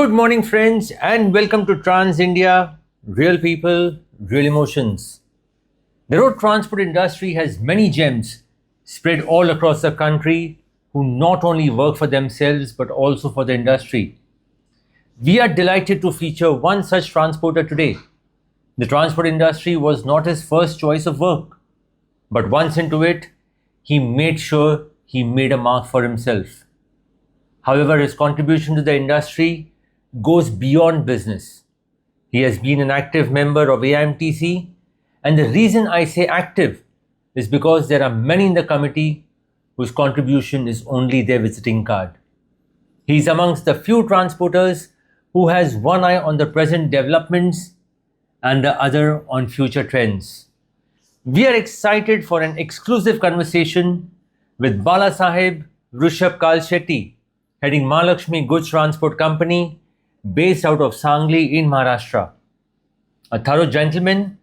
Good morning, friends, and welcome to Trans India Real People, Real Emotions. The road transport industry has many gems spread all across the country who not only work for themselves but also for the industry. We are delighted to feature one such transporter today. The transport industry was not his first choice of work, but once into it, he made sure he made a mark for himself. However, his contribution to the industry goes beyond business. He has been an active member of AIMTC, and the reason I say active is because there are many in the committee whose contribution is only their visiting card. He is amongst the few transporters who has one eye on the present developments and the other on future trends. We are excited for an exclusive conversation with Balasaheb Rushabh Kalshetty, heading Mahalakshmi Goods Transport Company, based out of Sangli in Maharashtra. A thorough gentleman,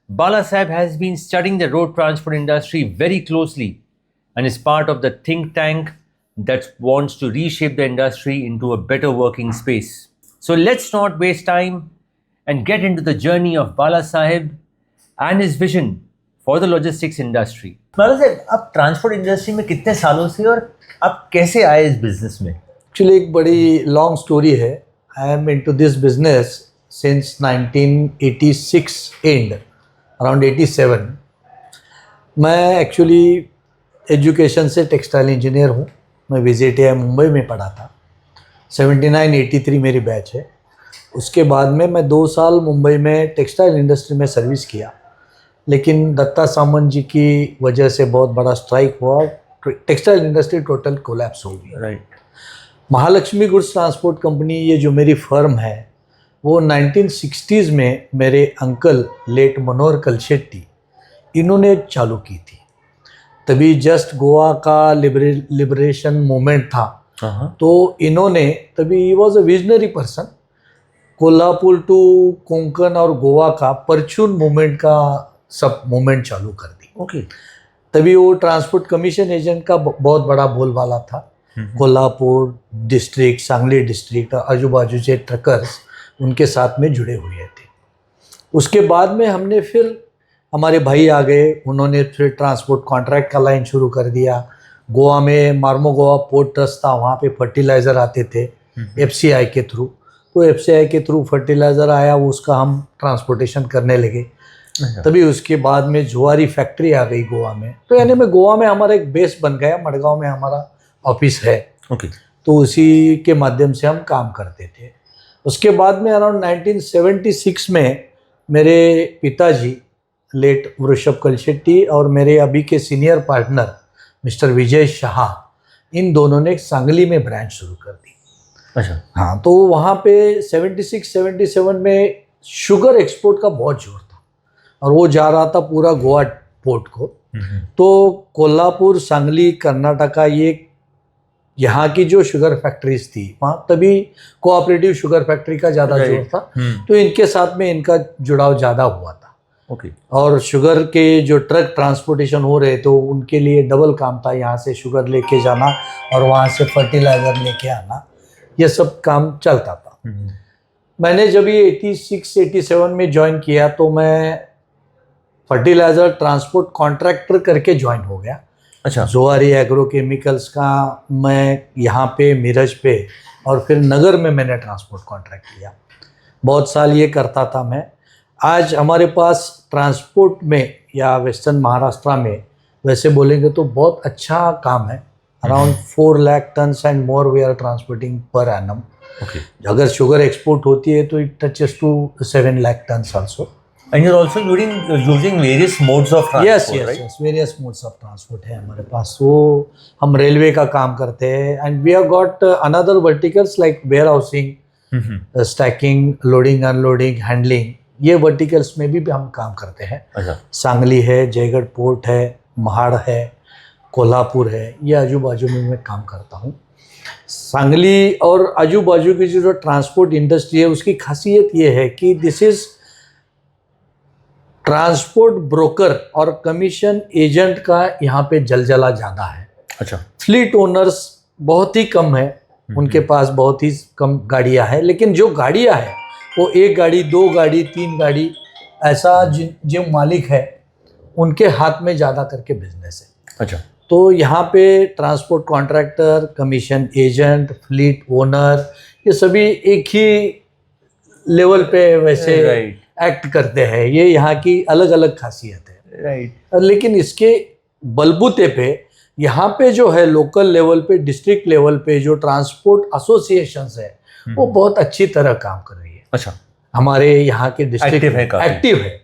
Balasaheb has been studying the road transport industry very closely and is part of the think tank that wants to reshape the industry into a better working space. So let's not waste time and get into the journey of Balasaheb and his vision for the logistics industry. Balasaheb, आप transport industry में कितने सालों से और आप कैसे आए इस बिजनेस में? एक्चुअली एक बड़ी लॉन्ग स्टोरी है. I am into this business since 1986 and around 87. मैं एक्चुअली एजुकेशन से टेक्सटाइल इंजीनियर हूँ. मैं VJTI मुंबई में पढ़ा था. 79-83 मेरी बैच है. उसके बाद में मैं 2 साल मुंबई में टेक्सटाइल इंडस्ट्री में सर्विस किया, लेकिन दत्ता सामंत जी की वजह से बहुत बड़ा स्ट्राइक हुआ. टेक्सटाइल इंडस्ट्री टोटल कोलैप्स हो गई. Right. Mahalakshmi goods transport company, ये जो मेरी फर्म है, वो 1960s में मेरे अंकल लेट मनोहर कलशेट्टी, इन्होंने चालू की थी. तभी जस्ट गोवा का लिबरेशन मूवमेंट था. तो इन्होंने, तभी ही was a visionary person, Kolhapur to Konkan और गोवा का परचून मूवमेंट का सब मूवमेंट चालू कर दी. ओके. तभी वो ट्रांसपोर्ट कमीशन एजेंट का बहुत बड़ा बोलबाला था. कोल्हापुर डिस्ट्रिक्ट, सांगली डिस्ट्रिक्ट, आजू बाजू से ट्रकर्स उनके साथ में जुड़े हुए थे. उसके बाद में हमने फिर, हमारे भाई आ गए, उन्होंने फिर ट्रांसपोर्ट कॉन्ट्रैक्ट का लाइन शुरू कर दिया. गोवा में मार्मोगोवा पोर्ट ट्रस्ट था, वहाँ पे फर्टिलाइज़र आते थे FCI के थ्रू. तो FCI के थ्रू फर्टिलाइज़र आया, उसका हम ट्रांसपोर्टेशन करने लगे. तभी उसके बाद में जुआरी फैक्ट्री आ गई गोवा में. तो यानी में गोवा में हमारा एक बेस बन गया. मडगांव में हमारा ऑफिस है. ओके. तो उसी के माध्यम से हम काम करते थे. उसके बाद में अराउंड 1976 में मेरे पिताजी लेट वृषभ कलशेट्टी और मेरे अभी के senior partner mister Vijay Shah, इन दोनों ने सांगली में ब्रांच शुरू कर दी. अच्छा. हाँ, तो वहाँ पे 76-77 में शुगर एक्सपोर्ट का बहुत जोर था और वो जा रहा था पूरा गोवा पोर्ट को. तो कोल्हापुर, सांगली, कर्नाटका, ये यहाँ की जो शुगर फैक्ट्रीज थी, वहाँ तभी कोऑपरेटिव शुगर फैक्ट्री का ज़्यादा जोर था. तो इनके साथ में इनका जुड़ाव ज़्यादा हुआ था. ओके. और शुगर के जो ट्रक ट्रांसपोर्टेशन हो रहे, तो उनके लिए डबल काम था. यहाँ से शुगर लेके जाना और वहाँ से फर्टिलाइज़र लेके आना, ये सब काम चलता था. मैंने जब ये 86-87 में ज्वाइन किया, तो मैं फर्टिलाइज़र ट्रांसपोर्ट कॉन्ट्रैक्टर करके ज्वाइन हो गया. अच्छा. जोआरी एग्रो केमिकल्स का मैं यहाँ पे मिरज पे और फिर नगर में मैंने ट्रांसपोर्ट कॉन्ट्रैक्ट लिया. बहुत साल ये करता था मैं. आज हमारे पास ट्रांसपोर्ट में या वेस्टर्न महाराष्ट्र में वैसे बोलेंगे तो बहुत अच्छा काम है. Around 4 lakh tons and more we are transporting per annum. Okay. अगर शुगर एक्सपोर्ट होती है तो it touches to 7 lakh tons also. And you're also using various modes of transport, right? Yes, various modes of transport है हमारे पास. वो हम railway का काम करते हैं. And we have got another verticals like ware housing, stacking, loading, unloading, handling. ये verticals में भी हम काम करते हैं. अच्छा. सांगली है, जयगढ़ पोर्ट है, महाड़ है, कोल्हापुर है, ये आजू बाजू में मैं काम करता हूँ. सांगली और आजू बाजू की जो ट्रांसपोर्ट इंडस्ट्री है, उसकी खासियत ये है कि दिस इज़ ट्रांसपोर्ट ब्रोकर और कमीशन एजेंट का यहाँ पे जलजला ज़्यादा है. अच्छा. फ्लीट ओनर्स बहुत ही कम है. उनके पास बहुत ही कम गाड़ियां हैं, लेकिन जो गाड़ियां हैं वो 1 गाड़ी 2 गाड़ी 3 गाड़ी ऐसा जो मालिक है उनके हाथ में ज़्यादा करके बिजनेस है। अच्छा। तो यहाँ पे transport contractor, commission agent, fleet owner, ये सभी एक ही लेवल पे वैसे एक्ट करते हैं। ये यहाँ की अलग अलग खासियत है। राइट। लेकिन इसके बलबूते पे यहाँ पे जो है लोकल लेवल पे, डिस्ट्रिक्ट लेवल पे जो ट्रांसपोर्ट एसोसिएशंस है वो बहुत अच्छी तरह काम कर रही है। अच्छा। हमारे यहाँ के डिस्ट्रिक्ट एक्टिव है।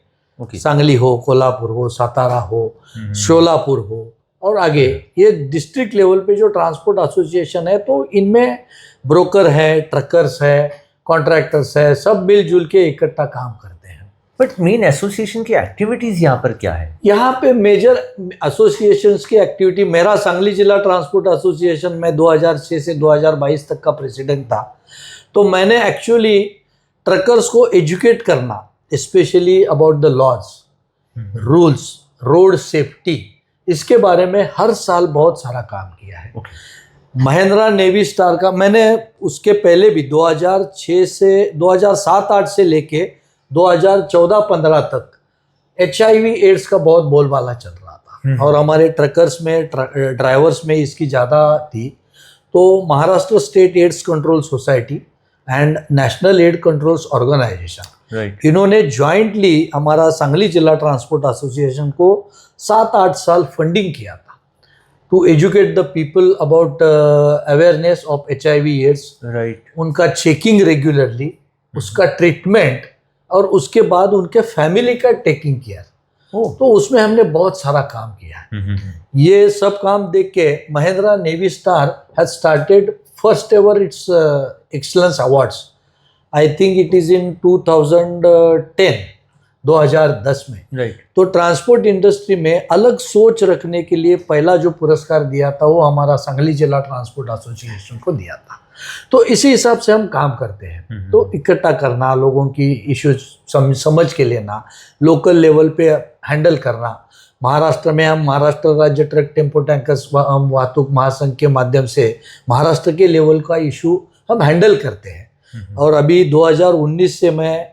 सांगली हो, कोल्हापुर हो, सातारा हो, शोलापुर हो और आगे ये डिस्ट्रिक्ट लेवल पे जो ट्रांसपोर्ट एसोसिएशन है, तो इनमें ब्रोकर है, ट्रकर्स है, कॉन्ट्रैक्टर्स है, सब मिलजुल के इकट्ठा काम करते हैं। बट मेन एसोसिएशन की एक्टिविटीज यहाँ पर क्या है? यहाँ पे मेजर एसोसिएशंस की एक्टिविटी, मेरा सांगली जिला ट्रांसपोर्ट एसोसिएशन में 2006 से 2022 तक का प्रेसिडेंट था। तो मैंने एक्चुअली ट्रकर्स को एजुकेट करना, specially about the laws, rules, road safety, इसके बारे में हर साल बहुत सारा काम किया है। महिंद्रा नेवी स्टार का मैंने उसके पहले भी 2006 से 2007-8 से लेके 2014-15 तक HIV एड्स का बहुत बोलबाला चल रहा था और हमारे ट्रकर्स में, ड्राइवर्स में इसकी ज़्यादा थी। तो Maharashtra state AIDS control society and national aid controls organisation, इन्होंने ज्वाइंटली हमारा सांगली जिला ट्रांसपोर्ट एसोसिएशन को 7-8 साल फंडिंग किया था to educate the people about awareness of HIV AIDS. उनका चेकिंग रेगुलरली, उसका ट्रीटमेंट और उसके बाद उनके फैमिली का टेकिंग केयर। तो उसमें हमने बहुत सारा काम किया है। ये सब काम देख के Mahindra navy star has started first ever its excellence awards. I think it is in 2010 में। तो ट्रांसपोर्ट इंडस्ट्री में अलग सोच रखने के लिए पहला जो पुरस्कार दिया था वो हमारा सांगली जिला ट्रांसपोर्ट एसोसिएशन को दिया था। तो इसी हिसाब से हम काम करते हैं। तो इकट्ठा करना, लोगों की इश्यूज समझ के लेना, लोकल लेवल पे हैंडल करना। महाराष्ट्र में हम महाराष्ट्र राज्य ट्रक टेम्पो टैंकर्स वाहतूक महासंघ के माध्यम से महाराष्ट्र के लेवल का इशू हम हैंडल करते हैं। और अभी 2019 से मैं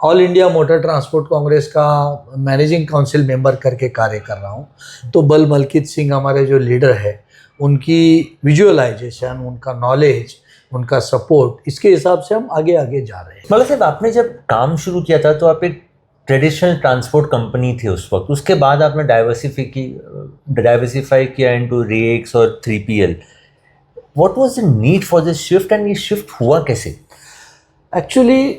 all India motor transport Congress का मैनेजिंग काउंसिल मेंबर करके कार्य कर रहा हूँ। तो बल मलकीत सिंह हमारे जो लीडर है, उनकी विजुअलाइजेशन, उनका नॉलेज, उनका सपोर्ट, इसके हिसाब से हम आगे आगे जा रहे हैं। मतलब साहब, आपने जब काम शुरू किया था तो आप एक ट्रेडिशनल ट्रांसपोर्ट कंपनी थी उस वक्त, उसके बाद आपने डाइवर्सिफाई किया इनटू रेक्स और 3PL। What was the need for this shift and ये शिफ्ट हुआ कैसे? एक्चुअली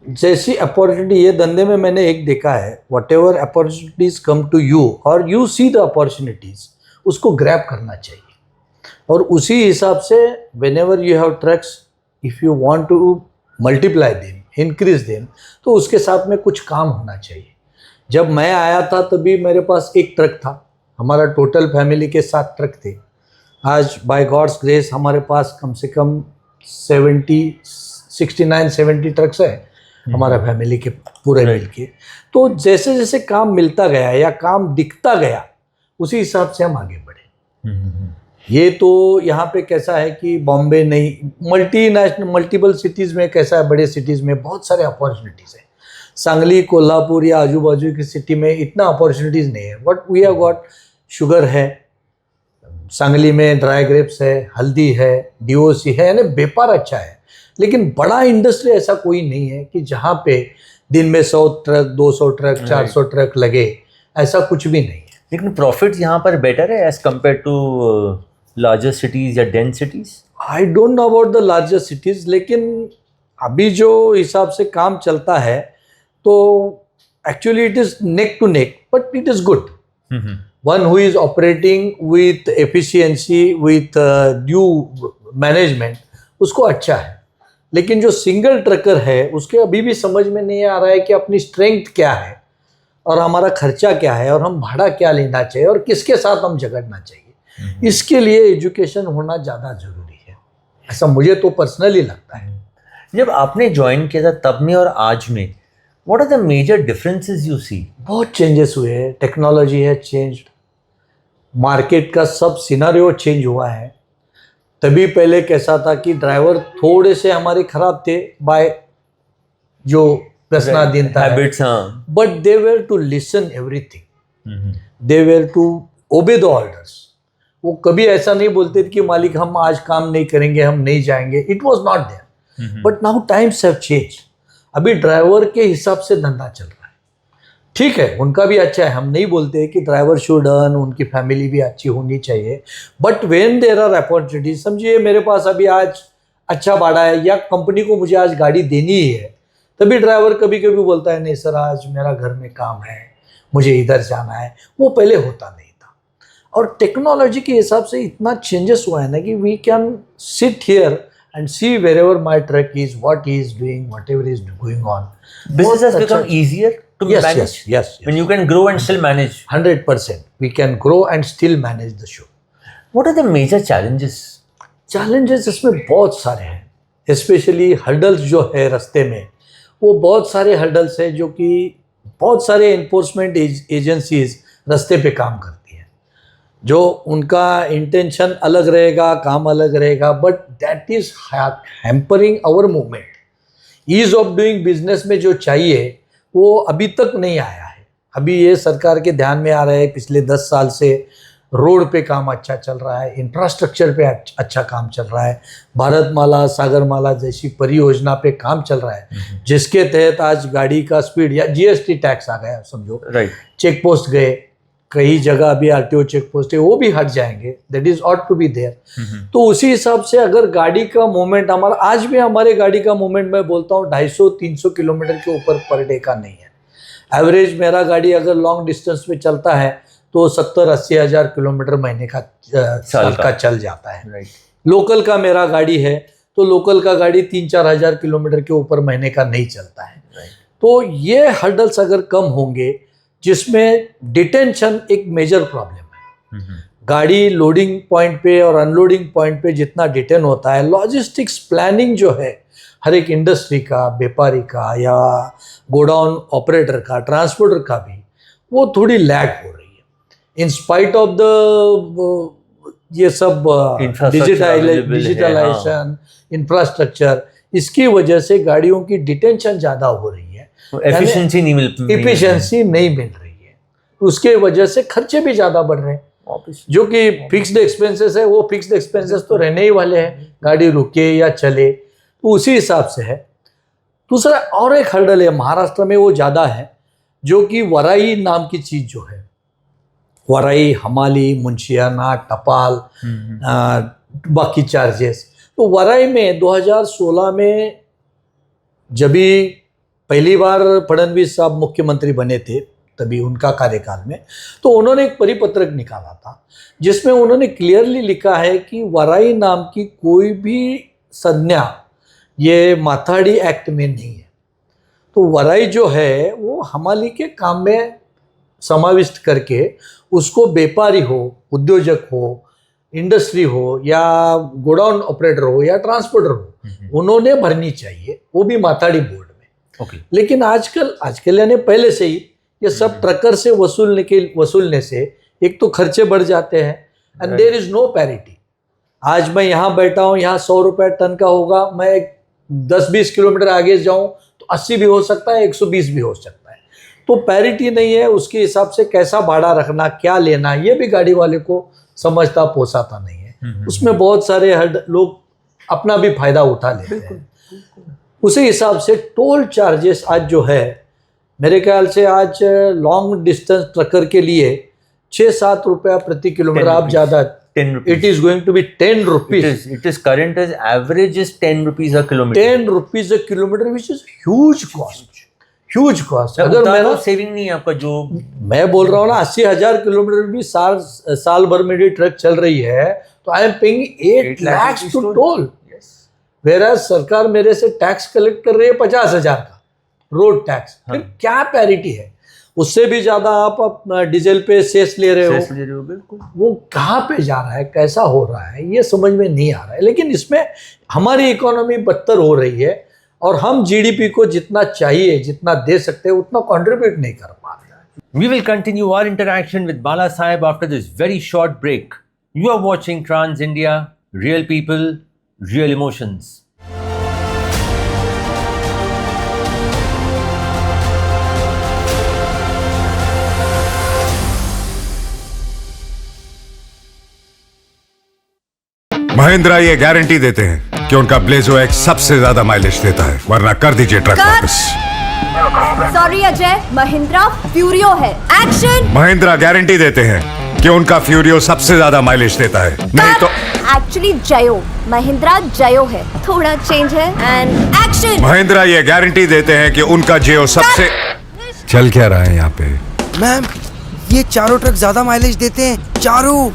जैसी अपॉर्चुनिटी ये धंधे में मैंने एक देखा है, what ever opportunities come to you और यू सी द अपॉर्चुनिटीज, उसको ग्रैब करना चाहिए। और उसी हिसाब से when ever you have trucks, if you want to multiply them, increase them, तो उसके साथ में कुछ काम होना चाहिए। जब मैं आया था तभी मेरे पास एक ट्रक था, हमारा टोटल फैमिली के 7 ट्रक थे। आज बाय गॉड्स ग्रेस हमारे पास कम से कम 69-70 ट्रक्स है हमारा फैमिली के पूरे मिल के। तो जैसे जैसे काम मिलता गया या काम दिखता गया, उसी हिसाब से हम आगे बढ़े। ये तो यहाँ पे कैसा है कि बॉम्बे नहीं, मल्टीपल सिटीज़ में कैसा है, बड़े सिटीज़ में बहुत सारे अपॉर्चुनिटीज़ है। सांगली, कोल्हापुर या आजू बाजू की सिटी में इतना अपॉर्चुनिटीज़ नहीं है। But we have got sugar है, सांगली में ड्राई ग्रेप्स है, हल्दी है, DOC है, यानी व्यापार अच्छा है। लेकिन बड़ा इंडस्ट्री ऐसा कोई नहीं है कि जहाँ पे दिन में 100 ट्रक, 200 ट्रक, 400 ट्रक लगे, ऐसा कुछ भी नहीं है। लेकिन प्रॉफिट यहाँ पर बेटर है as compared to larger cities या dense cities? I don't know about the larger cities, लेकिन अभी जो हिसाब से काम चलता है तो actually it is neck to neck, but it is good. One who is operating with efficiency, with due management, उसको अच्छा है। लेकिन जो सिंगल ट्रकर है उसके अभी भी समझ में नहीं आ रहा है कि अपनी स्ट्रेंथ क्या है और हमारा खर्चा क्या है और हम भाड़ा क्या लेना चाहिए और किसके साथ हम झगड़ना चाहिए। इसके लिए एजुकेशन होना ज़्यादा ज़रूरी है, ऐसा मुझे तो पर्सनली लगता है। जब आपने ज्वाइन किया था तब में और आज में, what are the major differences you see? बहुत चेंजेस हुए हैं, टेक्नोलॉजी है चेंज्ड, मार्केट का सब सिनेरियो चेंज हुआ है, तभी पहले कैसा था कि ड्राइवर थोड़े से हमारे खराब थे बाय जो व्यसनाधीनता है, हैबिट्स, हाँ। But they were to listen everything, they were to obey the orders. वो कभी ऐसा नहीं बोलते थे कि मालिक हम आज काम नहीं करेंगे, हम नहीं जाएंगे। It was not there. But now times have change. अभी ड्राइवर के हिसाब से धंधा चल रहा है। ठीक है, उनका भी अच्छा है, हम नहीं बोलते कि ड्राइवर शुड अर्न, उनकी फैमिली भी अच्छी होनी चाहिए। But when there are opportunities, समझिए मेरे पास अभी आज अच्छा भाड़ा है या कंपनी को मुझे आज गाड़ी देनी ही है, तभी ड्राइवर कभी कभी बोलता है नहीं सर आज मेरा घर में काम है, मुझे इधर जाना है। वो पहले होता नहीं था। और टेक्नोलॉजी के हिसाब से इतना चेंजेस हुआ है ना कि we can sit here and see wherever my truck is, what he is doing, whatever is going on. Business has become easier to Yes, manage. yes. When you can grow and still manage. 100%. We can grow and still manage the show. What are the major challenges? Challenges इसमें बहुत सारे हैं, specially hurdles जो है रास्ते में, वो बहुत सारे हर्डल्स है जो कि बहुत सारे एनफोर्समेंट एजेंसीज रास्ते पे काम करती है। जो उनका इंटेंशन अलग रहेगा, काम अलग रहेगा, but that is hampering our movement. Ease of doing business में जो चाहिए वो अभी तक नहीं आया है। अभी ये सरकार के ध्यान में आ रहा है, पिछले 10 साल से रोड पे काम अच्छा चल रहा है, इंफ्रास्ट्रक्चर पे अच्छा काम चल रहा है, भारतमाला, सागरमाला जैसी परियोजना पे काम चल रहा है, जिसके तहत आज गाड़ी का स्पीड या जीएसटी टैक्स आ गया समझो, राइट। चेक पोस्ट गए, कई जगह अभी आरटीओ चेक पोस्ट है, वो भी हट जाएंगे, that is ought to be there. तो उसी हिसाब से अगर गाड़ी का मूवमेंट हमारा, आज भी हमारे गाड़ी का मूवमेंट मैं बोलता हूँ 250-300 किलोमीटर के ऊपर पर डे का नहीं है। एवरेज मेरा गाड़ी अगर लॉन्ग डिस्टेंस में चलता है तो 70-80 हज़ार किलोमीटर महीने का साल का चल जाता है। राइट। लोकल का मेरा गाड़ी है तो लोकल का गाड़ी 3-4 हज़ार किलोमीटर के ऊपर महीने का नहीं चलता है। तो ये हर्डल्स अगर कम होंगे, जिसमें डिटेंशन एक मेजर प्रॉब्लम है। गाड़ी लोडिंग पॉइंट पे और अनलोडिंग पॉइंट पे जितना डिटेन होता है, लॉजिस्टिक्स प्लानिंग जो है हर एक इंडस्ट्री का, व्यापारी का या गोडाउन ऑपरेटर का, ट्रांसपोर्टर का भी, वो थोड़ी लैग हो रही है। इन स्पाइट ऑफ द ये सब डिजिटलाइजेशन, इंफ्रास्ट्रक्चर, इसकी वजह से गाड़ियों की डिटेंशन ज़्यादा हो रही है, एफिशिएंसी नहीं मिल रही है। उसके वजह से खर्चे भी ज़्यादा बढ़ रहे हैं। जो कि फिक्स्ड एक्सपेंसेस है, वो फिक्स्ड एक्सपेंसेस तो रहने ही वाले हैं, गाड़ी रुके या चले, तो उसी हिसाब से है। दूसरा और एक हर्डल है महाराष्ट्र में, वो ज़्यादा है, जो कि वराई नाम की चीज़ जो है, वराई, हमाली, मुंशियाना, टपाल, बाकी चार्जेस। तो वराई में 2016 में जब भी पहली बार फडणवीस साहब मुख्यमंत्री बने थे, तभी उनका कार्यकाल में, तो उन्होंने एक परिपत्रक निकाला था जिसमें उन्होंने क्लियरली लिखा है कि वराई नाम की कोई भी संज्ञा ये माथाड़ी एक्ट में नहीं है। तो वराई जो है वो हमाली के काम में समाविष्ट करके उसको व्यापारी हो, उद्योजक हो, इंडस्ट्री हो या गोडाउन ऑपरेटर हो या ट्रांसपोर्टर हो, उन्होंने भरनी चाहिए, वो भी माथाड़ी बोर्ड में। ओके। लेकिन आजकल यानी पहले से ही ये सब ट्रकर से वसूलने से एक तो खर्चे बढ़ जाते हैं and there is no parity. आज मैं यहाँ बैठा हूँ, यहाँ 100 रुपये टन का होगा, मैं 10-20 किलोमीटर आगे जाऊँ तो 80 भी हो सकता है, 120 भी हो सकता है। तो पैरिटी नहीं है, उसके हिसाब से कैसा भाड़ा रखना, क्या लेना, ये भी गाड़ी वाले को समझता पोसाता नहीं है। उसमें बहुत सारे लोग अपना भी फायदा उठा लेते हैं। उसी हिसाब से टोल चार्जेस आज जो है, मेरे ख्याल से आज लॉन्ग डिस्टेंस ट्रकर के लिए 6-7 रुपया प्रति किलोमीटर, आप ज़्यादा, 10 rupees. It is going to be 10 rupees. It is current as average is 10 rupees a kilometer. 10 rupees a kilometer, which is huge cost. Huge cost. अगर मेरा सेविंग नहीं है आपका, जो मैं बोल रहा हूँ ना, 80,000 किलोमीटर भी साल भर मेरी ट्रक चल रही है, तो I am paying 8 lakhs to toll. वेराज सरकार मेरे से टैक्स कलेक्ट कर रही है 50,000 का रोड टैक्स। फिर क्या पैरिटी है? उससे भी ज्यादा आप अपना डीजल पे सेस ले रहे हो। बिल्कुल। वो कहाँ पे जा रहा है, कैसा हो रहा है, ये समझ में नहीं आ रहा है। लेकिन इसमें हमारी इकोनॉमी बदतर हो रही है और हम जीडीपी को जितना चाहिए, जितना दे सकते हैं, उतना कंट्रीब्यूट नहीं कर पा रहे हैं। We will continue our interaction with Bala Sahib after this very short break. You are watching Trans India, real people, real emotions. Mahindra ये गारंटी देते हैं कि उनका ब्लेजो एक्स सबसे ज्यादा माइलेज देता है, वरना कर दीजिए ट्रक वापस। सॉरी अजय, महिंद्रा फ्यूरियो है। एक्शन। महिंद्रा गारंटी देते हैं कि उनका फ्यूरियो सबसे ज्यादा माइलेज देता है, नहीं तो एक्चुअली जयो, महिंद्रा जयो है, थोड़ा चेंज है। And action. महिंद्रा ये गारंटी देते हैं कि उनका जियो सबसे। चल क्या रहा है यहाँ पे? मैम, ये चारों ट्रक ज्यादा माइलेज देते हैं, चारों।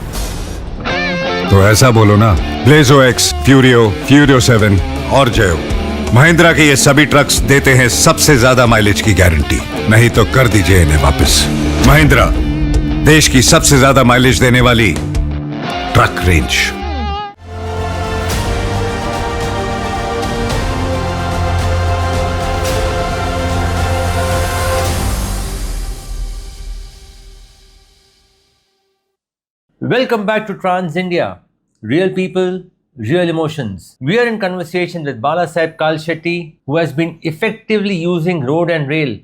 तो ऐसा बोलो ना, ब्लेजो एक्स, फ्यूरियो, फ्यूरियो 7 और जयो। महिंद्रा के ये सभी ट्रक्स देते हैं सबसे ज्यादा माइलेज की गारंटी, नहीं तो कर दीजिए इन्हें वापस। महिंद्रा, देश की सबसे ज्यादा माइलेज देने वाली truck range. Welcome back to Trans India. Real people, real emotions. We are in conversation with Balasaheb Kalshetty, who has been effectively using road and rail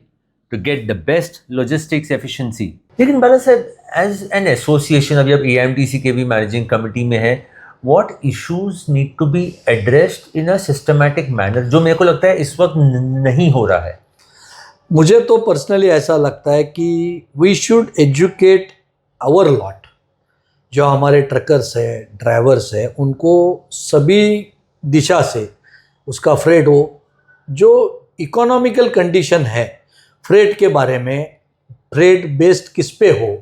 to get the best logistics efficiency. लेकिन Balasaheb, as an association, अभी आप AIMTC के भी managing committee में है, what issues need to be addressed in a systematic manner, जो मेरे को लगता है इस वक्त नहीं हो रहा है? मुझे तो पर्सनली ऐसा लगता है कि we should educate our lot. जो हमारे ट्रकर्स है, ड्राइवर्स है, उनको सभी दिशा से उसका फ्रेट हो, जो इकोनॉमिकल कंडीशन है फ्रेट के बारे में, फ्रेट बेस्ड किस पे हो,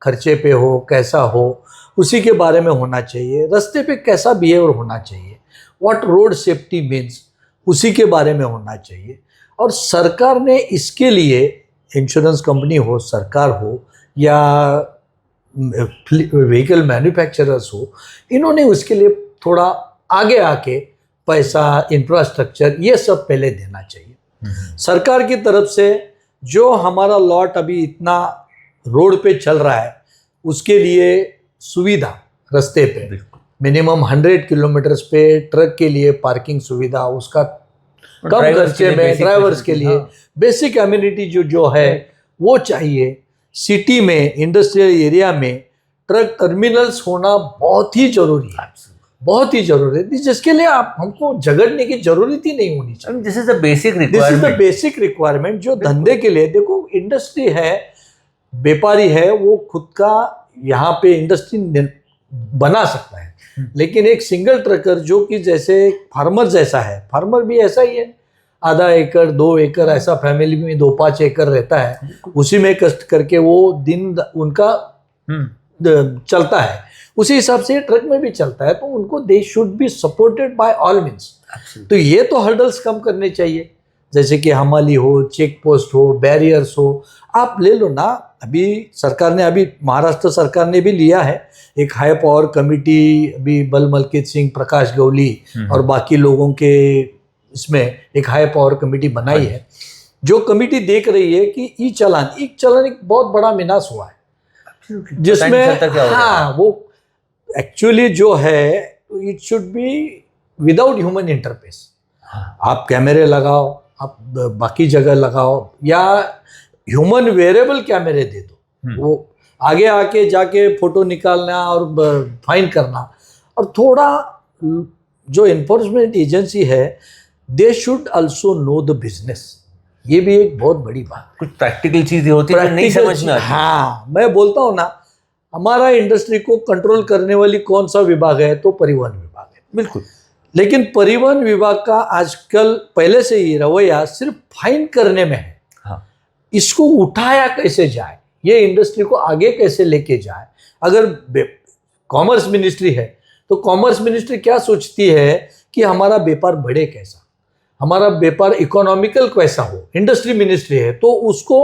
खर्चे पे हो, कैसा हो, उसी के बारे में होना चाहिए। रास्ते पे कैसा बिहेवियर होना चाहिए, व्हाट रोड सेफ्टी मीन्स, उसी के बारे में होना चाहिए। और सरकार ने इसके लिए, इंश्योरेंस कंपनी हो, सरकार हो या व्हीकल मैन्युफैक्चरर्स हो, इन्होंने उसके लिए थोड़ा आगे आके पैसा, इंफ्रास्ट्रक्चर, ये सब पहले देना चाहिए। सरकार की तरफ से जो हमारा लॉट अभी इतना रोड पे चल रहा है, उसके लिए सुविधा रास्ते पे मिनिमम 100 किलोमीटर्स पे ट्रक के लिए पार्किंग सुविधा, उसका कम खर्चे में ड्राइवर्स के लिए बेसिक एमिनिटी जो है वो चाहिए। सिटी में, इंडस्ट्रियल एरिया में ट्रक टर्मिनल्स होना बहुत ही जरूरी है, बहुत ही जरूरी है, जिसके लिए आप हमको झगड़ने की जरूरत ही नहीं होनी चाहिए। This is the basic this is the basic requirement जो धंधे के लिए। देखो, इंडस्ट्री है, व्यापारी है, वो खुद का यहाँ पे इंडस्ट्री बना सकता है, लेकिन एक सिंगल ट्रकर जो कि जैसे फार्मर जैसा है, फार्मर भी ऐसा ही है, आधा एकड़ 2 एकड़ ऐसा फैमिली में 2-5 एकड़ रहता है, उसी में कष्ट करके वो दिन उनका चलता है, उसी हिसाब से ट्रक में भी चलता है। तो उनको दे should be supported by all means. तो ये तो हर्डल्स कम करने चाहिए, जैसे कि हमाली हो, चेक पोस्ट हो, बैरियर्स हो। आप ले लो ना, अभी सरकार ने, अभी महाराष्ट्र सरकार ने भी लिया है एक हाई पावर कमिटी, अभी बलमलकीत सिंह, प्रकाश गवली और बाकी लोगों के इसमें एक हाई पावर कमेटी बनाई है, जो कमेटी देख रही है कि ई चालान एक बहुत बड़ा विनाश हुआ है, जिसमें हाँ वो एक्चुअली जो है it should be without human interface. आप कैमरे लगाओ, आप बाकी जगह लगाओ, या ह्यूमन वेरिएबल कैमरे दे दो, वो आगे आके जाके फोटो निकालना और फाइन करना। और थोड़ा जो इन्फोर्समेंट एजेंसी है, they should also know the business. ये भी एक बहुत बड़ी बात, कुछ प्रैक्टिकल चीजें होती है नहीं समझ में आती। हाँ, मैं बोलता हूँ ना, हमारा इंडस्ट्री को कंट्रोल करने वाली कौन सा विभाग है, तो परिवहन विभाग है। बिल्कुल, लेकिन परिवहन विभाग का आजकल पहले से ही रवैया सिर्फ फाइन करने में है। हाँ, इसको उठाया कैसे जाए, ये इंडस्ट्री को आगे कैसे लेके जाए। अगर कॉमर्स मिनिस्ट्री है, तो कॉमर्स मिनिस्ट्री क्या सोचती है कि हमारा व्यापार बढ़े कैसा, हमारा व्यापार इकोनॉमिकल कैसा हो। इंडस्ट्री मिनिस्ट्री है, तो उसको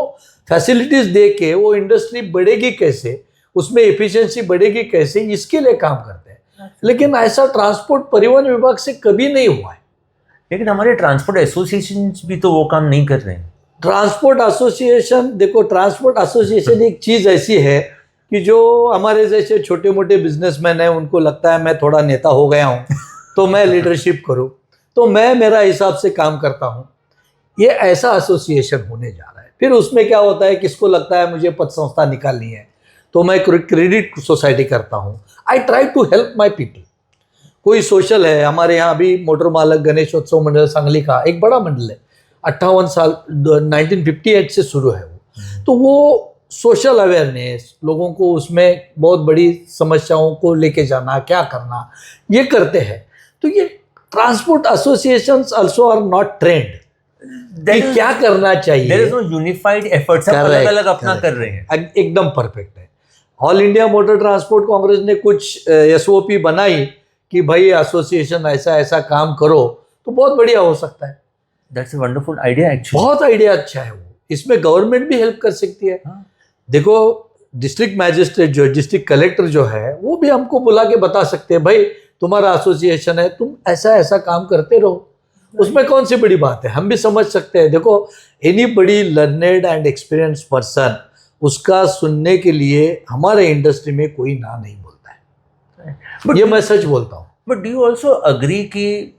फैसिलिटीज दे के वो इंडस्ट्री बढ़ेगी कैसे, उसमें एफिशिएंसी बढ़ेगी कैसे, इसके लिए काम करते हैं। लेकिन ऐसा ट्रांसपोर्ट परिवहन विभाग से कभी नहीं हुआ है। लेकिन हमारे ट्रांसपोर्ट एसोसिएशन भी तो वो काम नहीं कर रहे हैं। ट्रांसपोर्ट एसोसिएशन, देखो, ट्रांसपोर्ट एसोसिएशन एक चीज ऐसी है कि जो हमारे जैसे छोटे मोटे बिजनेसमैन हैं उनको लगता है मैं थोड़ा नेता हो गया हूँ तो मैं लीडरशिप करूँ, तो मैं मेरा हिसाब से काम करता हूँ। ये ऐसा एसोसिएशन होने जा रहा है। फिर उसमें क्या होता है, किसको लगता है मुझे पद संस्था निकालनी है तो मैं क्रेडिट सोसाइटी करता हूँ। I try to help my people. कोई सोशल है, हमारे यहाँ अभी मोटर मालक गणेशोत्सव मंडल सांगली का एक बड़ा मंडल है, 58 साल 1958 से शुरू है तो वो सोशल अवेयरनेस, लोगों को उसमें बहुत बड़ी समस्याओं को लेके जाना, क्या करना, ये करते हैं। तो ये transport associations also are not trained कि क्या करना चाहिए। There is no unified efforts, सब अलग अलग अपना कर रहे हैं। एकदम परफेक्ट है। All India motor transport Congress ने कुछ एसओपी बनाई कि भाई एसोसिएशन ऐसा ऐसा काम करो तो बहुत बढ़िया हो सकता है। That's a wonderful idea actually. बहुत आइडिया अच्छा है वो। इसमें गवर्नमेंट भी हेल्प कर सकती है। देखो डिस्ट्रिक्ट मैजिस्ट्रेट जो डिस्ट्रिक्ट कलेक्टर जो है वो भी हमको बुला के बता सकते हैं, भाई तुम्हारा एसोसिएशन है, तुम ऐसा ऐसा काम करते रहो। उसमें कौन सी बड़ी बात है, हम भी समझ सकते हैं। देखो एनी बड़ी लर्नेड एंड एक्सपीरियंस पर्सन, उसका सुनने के लिए हमारे इंडस्ट्री में कोई ना नहीं बोलता है। ये मैं सच बोलता हूँ। But do you also agree कि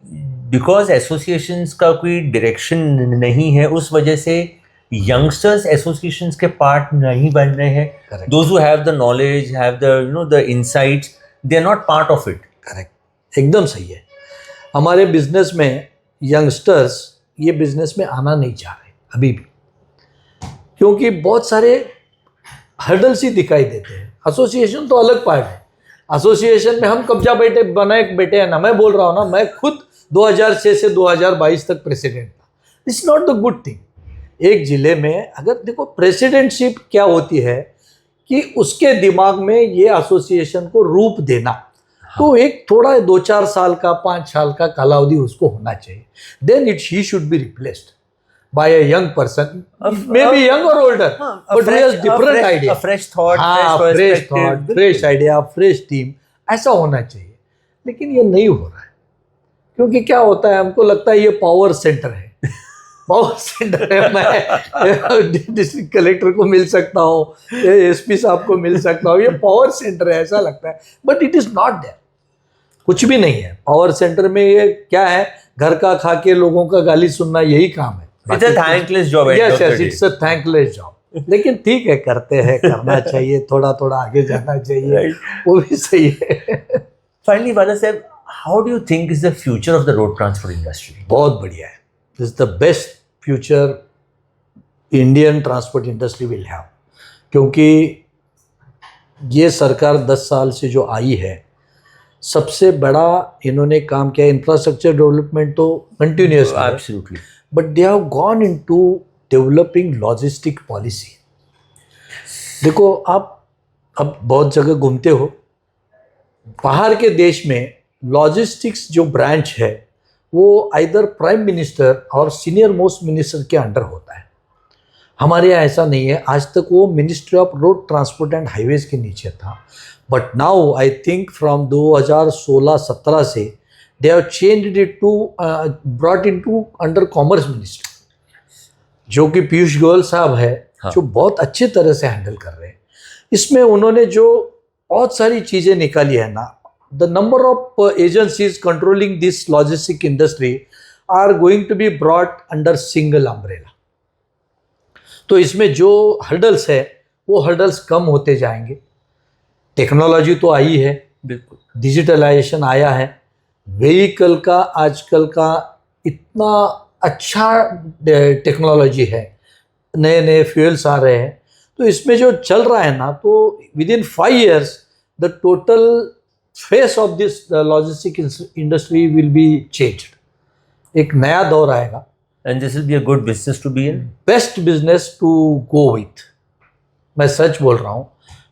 बिकॉज एसोसिएशंस का कोई डायरेक्शन नहीं है, उस वजह से यंगस्टर्स एसोसिएशंस के पार्ट नहीं बन रहे हैं। Those who have the knowledge, have the the insights, they are not part of it. Correct, एकदम सही है। हमारे बिजनेस में यंगस्टर्स ये बिजनेस में आना नहीं चाह रहे अभी भी, क्योंकि बहुत सारे हर्डल्स ही दिखाई देते हैं। एसोसिएशन तो अलग पार्ट है। एसोसिएशन में हम कब्जा बनाए बैठे हैं ना। मैं बोल रहा हूँ ना, मैं खुद 2006 से 2022 तक प्रेसिडेंट था। It's not the good thing. एक जिले में अगर देखो प्रेसिडेंटशिप क्या होती है कि उसके दिमाग में ये एसोसिएशन को रूप देना, तो एक थोड़ा 2-4 साल का 5 साल का कालावधि उसको होना चाहिए। Then he should be replaced by a young person, may be young और older, but he has different idea, fresh thought, fresh idea, fresh team, ऐसा होना चाहिए। लेकिन ये नहीं हो रहा है, क्योंकि क्या होता है, हमको लगता है ये पावर सेंटर है। पावर सेंटर है, मैं डिस्ट्रिक्ट कलेक्टर को मिल सकता हूँ, एसपी साहब को मिल सकता हूँ, ये पावर सेंटर है ऐसा लगता है। But it is not there, कुछ भी नहीं है। पावर सेंटर में ये क्या है, घर का खा के लोगों का गाली सुनना, यही काम है। It's a thankless job. Yes, it's a thankless job. लेकिन ठीक है, करते हैं, करना चाहिए, थोड़ा थोड़ा आगे जाना चाहिए, वो भी सही है। फाइनली बाला साहब, how do you think is the future of the road transport industry? बहुत बढ़िया है। This is the best future Indian transport industry will have, क्योंकि ये सरकार 10 साल से जो आई है, सबसे बड़ा इन्होंने काम किया। इंफ्रास्ट्रक्चर डेवलपमेंट तो continuous, absolutely, but they have gone into developing logistic policy. देखो आप अब बहुत जगह घूमते हो, बाहर के देश में लॉजिस्टिक्स जो ब्रांच है वो आइदर प्राइम मिनिस्टर और सीनियर मोस्ट मिनिस्टर के अंडर होता है। हमारे यहाँ ऐसा नहीं है। आज तक वो ministry of road transport and highways के नीचे था, but now I think from 2016-17 से they have changed it to brought into under commerce ministry, जो कि पीयूष गोयल साहब है, जो बहुत अच्छे तरह से हैंडल कर रहे हैं। इसमें उन्होंने जो बहुत सारी चीज़ें निकाली है ना, the number of agencies controlling this logistic industry are going to be brought under single umbrella. तो इसमें जो हर्डल्स है वो हर्डल्स कम होते जाएंगे। टेक्नोलॉजी तो आई है, बिल्कुल, डिजिटलाइजेशन आया है, व्हीकल का आजकल का इतना अच्छा टेक्नोलॉजी है, नए नए फ्यूल्स आ रहे हैं, तो इसमें जो चल रहा है ना, तो within 5 years the total face of this logistic industry will be changed. एक नया दौर आएगा, and this will be a good business to be in, best business to go with. मैं सच बोल रहा हूँ।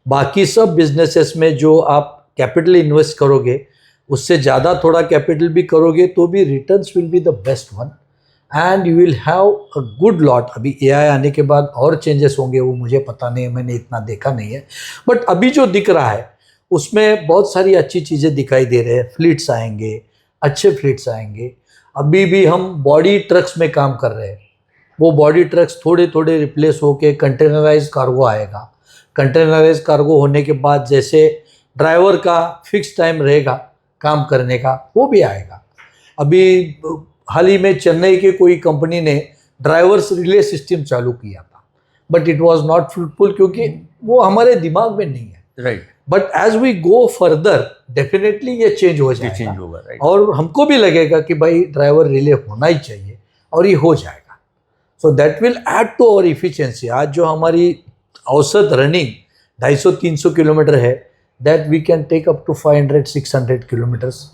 बाकी सब बिजनेसेस में जो आप कैपिटल इन्वेस्ट करोगे, उससे ज़्यादा थोड़ा कैपिटल भी करोगे तो भी returns will be the best one, and you will have a good lot. अभी एआई आने के बाद और चेंजेस होंगे, वो मुझे पता नहीं है, मैंने इतना देखा नहीं है, बट अभी जो दिख रहा है उसमें बहुत सारी अच्छी चीज़ें दिखाई दे रहे हैं। फ्लीट्स आएंगे, अच्छे फ्लीट्स आएंगे। अभी भी हम बॉडी ट्रक्स में काम कर रहे हैं, वो बॉडी ट्रक्स थोड़े थोड़े रिप्लेस होके कंटेनराइज कार्गो आएगा, कंटेनराइज कार्गो होने के बाद जैसे ड्राइवर का फिक्स टाइम रहेगा काम करने का, वो भी आएगा। अभी हाल ही में चेन्नई के कोई कंपनी ने ड्राइवर्स रिले सिस्टम चालू किया था, but it was not fruitful क्योंकि वो हमारे दिमाग में नहीं है। Right, but as we go further definitely ये चेंज हो जाएगा, चेंज होगा। राइट, और हमको भी लगेगा कि भाई ड्राइवर रिले होना ही चाहिए, और ये हो जाएगा। So that will add to our efficiency. आज जो हमारी औसत रनिंग 250-300 किलोमीटर है, that we can take up to 500-600 kilometres,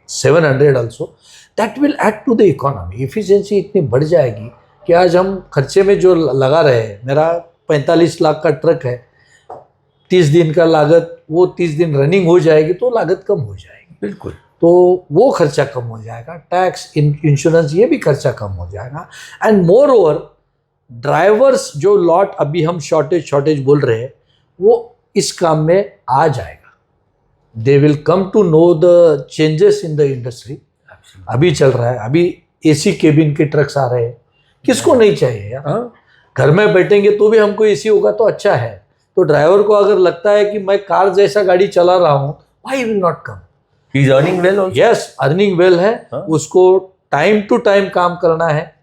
700 also. That will add to the economy. Efficiency इतनी बढ़ जाएगी कि आज हम खर्चे में जो लगा रहे हैं, मेरा 45 लाख का ट्रक है, 30 दिन का लागत, वो 30 दिन रनिंग हो जाएगी तो लागत कम हो जाएगी। बिल्कुल। तो वो खर्चा कम हो जाएगा, टैक्स, इंश्योरेंस, ये भी खर्चा कम हो जाएगा। एंड मोर ओवर ड्राइवर्स जो लॉट अभी हम शॉर्टेज बोल रहे हैं, वो इस काम में आ जाएगा। They will come to know the changes in the industry. अभी चल रहा है, अभी एसी केबिन के ट्रक्स आ रहे हैं, किसको नहीं चाहिए यार? घर में बैठेंगे तो भी हमको एसी होगा तो अच्छा है। तो ड्राइवर को अगर लगता है कि मैं कार जैसा गाड़ी चला रहा हूँ, why will not come? He is earning well also. Yes, earning well है। उसको टाइम टू टाइम काम करना है।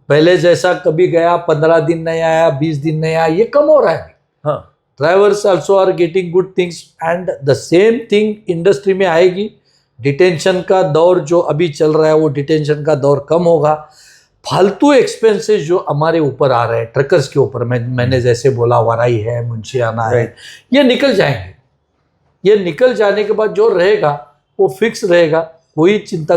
पहले जैसा कभी गया 15 दिन नहीं आया, 20 दिन नहीं आया, ये कम हो रहा है। हाँ, drivers also are getting good things, and the same thing industry में आएगी। डिटेंशन का दौर जो अभी चल रहा है, वो डिटेंशन का दौर कम होगा। फालतू एक्सपेंसेस जो हमारे ऊपर आ रहे हैं, ट्रकर्स के ऊपर, मैंने जैसे बोला, वराई है, मुंशियाना है, ये निकल जाएंगे। ये निकल जाने के बाद जो रहेगा वो फिक्स रहेगा, कोई चिंता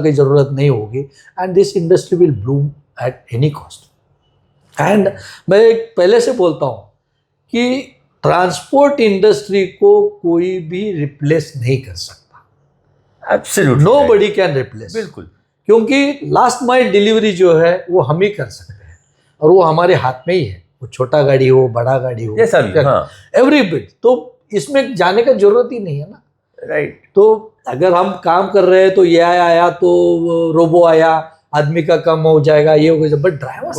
की जरूरत नहीं होगी। And this industry will Bloom at any cost. And मैं पहले से बोलता हूँ कि ट्रांसपोर्ट इंडस्ट्री को कोई भी रिप्लेस नहीं कर सकता। Absolutely, nobody can replace. बिल्कुल, क्योंकि लास्ट माइल डिलीवरी जो है वो हम ही कर सकते हैं, और वो हमारे हाथ में ही है। वो छोटा गाड़ी हो, बड़ा गाड़ी हो, ये सब, हाँ, एवरी बिट। तो इसमें जाने का जरूरत ही नहीं है ना। राइट। तो अगर हम काम कर रहे हैं तो ये आया तो रोबो आया, आदमी का कम हो जाएगा, ये हो जाएगा। But drivers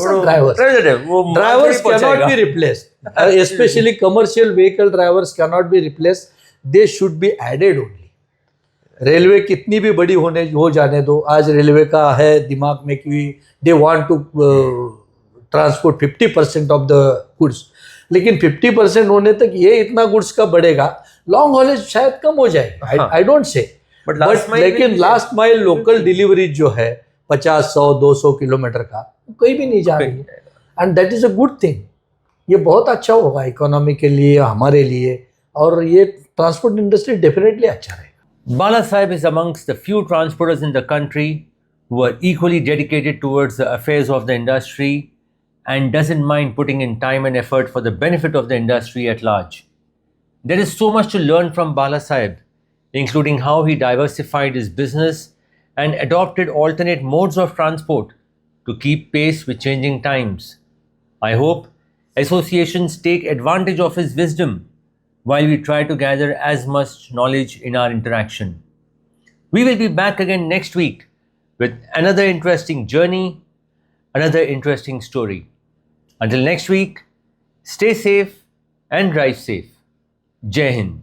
cannot be replaced, specially commercial vehicle drivers cannot be replaced. They should be added only. Railway कितनी भी बड़ी हो जाने दो, आज रेलवे का है दिमाग में कि they want to transport 50% of the goods, लेकिन 50% होने तक ये इतना गुड्स का बढ़ेगा, लॉन्ग हॉलेज शायद कम हो जाएगा। आई डोंट से, बट लेकिन लास्ट माइल लोकल डिलीवरी जो है 50, 100, 200 किलोमीटर का, कहीं भी नहीं जा रही है। And that is a good thing. ये बहुत अच्छा होगा इकोनॉमी के लिए, हमारे लिए, और ये ट्रांसपोर्ट इंडस्ट्री डेफिनेटली अच्छा रहेगा। Bala Sahib is amongst the few transporters in the country who are equally dedicated towards the affairs of the industry and doesn't mind putting in time and effort for the benefit of the industry at large. There is so much to learn from Bala Sahib, including how he diversified his business and adopted alternate modes of transport to keep pace with changing times. I hope associations take advantage of his wisdom while we try to gather as much knowledge in our interaction. We will be back again next week with another interesting journey, another interesting story. Until next week, stay safe and drive safe. Jai Hind.